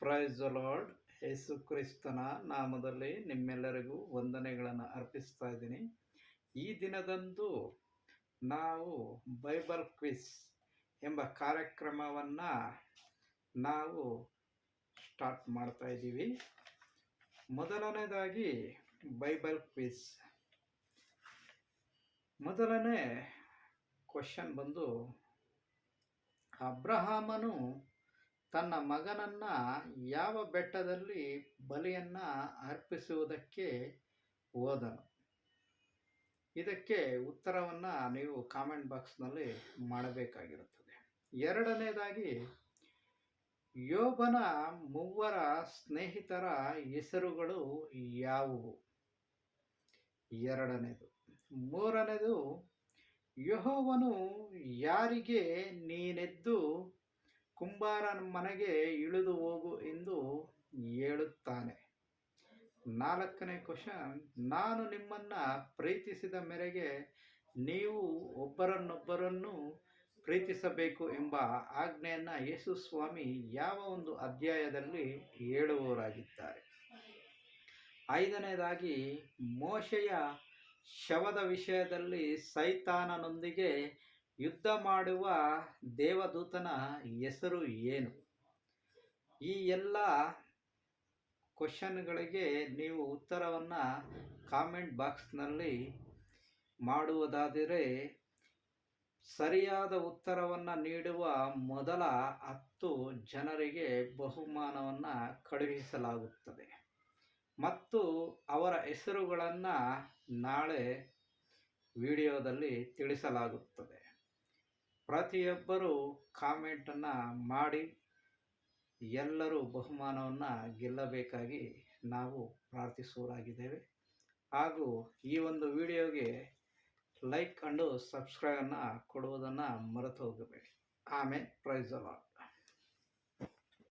Praise the lord. ಯೇಸು ಕ್ರಿಸ್ತನ ನಾಮದಲ್ಲಿ ನಿಮ್ಮೆಲ್ಲರಿಗೂ ವಂದನೆಗಳನ್ನು ಅರ್ಪಿಸ್ತಾ ಇದ್ದೀನಿ. ಈ ದಿನದಂದು ನಾವು ಬೈಬಲ್ ಕ್ವಿಜ್ ಎಂಬ ಕಾರ್ಯಕ್ರಮವನ್ನು ನಾವು ಸ್ಟಾರ್ಟ್ ಮಾಡ್ತಾ ಇದ್ದೀವಿ. ಮೊದಲನೇದಾಗಿ ಬೈಬಲ್ ಕ್ವಿಜ್. ಮೊದಲನೇ ಕ್ವಶನ್ ಬಂದು, ಅಬ್ರಹಾಮನು ತನ್ನ ಮಗನನ್ನ ಯಾವ ಬೆಟ್ಟದಲ್ಲಿ ಬಲಿಯನ್ನ ಅರ್ಪಿಸುವುದಕ್ಕೆ ಹೋದನು? ಇದಕ್ಕೆ ಉತ್ತರವನ್ನ ನೀವು ಕಾಮೆಂಟ್ ಬಾಕ್ಸ್ನಲ್ಲಿ ಮಾಡಬೇಕಾಗಿರುತ್ತದೆ. ಎರಡನೇದಾಗಿ, ಯೋಬನ ಮೂವರ ಸ್ನೇಹಿತರ ಹೆಸರುಗಳು ಯಾವುವು? ಎರಡನೇದು. ಮೂರನೇದು, ಯೆಹೋವನು ಯಾರಿಗೆ ನೀನೆದ್ದು ಕುಂಬಾರನ ಮನೆಗೆ ಇಳಿದು ಹೋಗು ಎಂದು ಹೇಳುತ್ತಾನೆ? ನಾಲ್ಕನೇ ಕ್ವಶನ್, ನಾನು ನಿಮ್ಮನ್ನು ಪ್ರೀತಿಸಿದ ಮೇರೆಗೆ ನೀವು ಒಬ್ಬರನ್ನೊಬ್ಬರನ್ನು ಪ್ರೀತಿಸಬೇಕು ಎಂಬ ಆಜ್ಞೆಯನ್ನು ಯೇಸು ಸ್ವಾಮಿ ಯಾವ ಒಂದು ಅಧ್ಯಾಯದಲ್ಲಿ ಹೇಳುವವರಾಗಿದ್ದಾರೆ? ಐದನೇದಾಗಿ, ಮೋಶೆಯ ಶವದ ವಿಷಯದಲ್ಲಿ ಸೈತಾನನೊಂದಿಗೆ ಯುದ್ಧ ಮಾಡುವ ದೇವದೂತನ ಹೆಸರು ಏನು? ಈ ಎಲ್ಲ ಕ್ವಶನ್ಗಳಿಗೆ ನೀವು ಉತ್ತರವನ್ನು ಕಾಮೆಂಟ್ ಬಾಕ್ಸ್ನಲ್ಲಿ ಮಾಡುವುದಾದರೆ ಸರಿಯಾದ ಉತ್ತರವನ್ನು ನೀಡುವ ಮೊದಲ 10 ಜನರಿಗೆ ಬಹುಮಾನವನ್ನು ಕಳುಹಿಸಲಾಗುತ್ತದೆ ಮತ್ತು ಅವರ ಹೆಸರುಗಳನ್ನು ನಾಳೆ ವಿಡಿಯೋದಲ್ಲಿ ತಿಳಿಸಲಾಗುತ್ತದೆ. ಪ್ರತಿಯೊಬ್ಬರೂ ಕಾಮೆಂಟನ್ನು ಮಾಡಿ ಎಲ್ಲರೂ ಬಹುಮಾನವನ್ನು ಗೆಲ್ಲಬೇಕಾಗಿ ನಾವು ಪ್ರಾರ್ಥಿಸುವರಾಗಿದ್ದೇವೆ. ಹಾಗೂ ಈ ಒಂದು ವಿಡಿಯೋಗೆ ಲೈಕ್ ಅಂಡು ಸಬ್ಸ್ಕ್ರೈಬನ್ನು ಕೊಡುವುದನ್ನು ಮರೆತು ಹೋಗಬೇಡಿ. ಆಮೇಲೆ ಪ್ರೈಸ್ ದ ಲಾರ್ಡ್.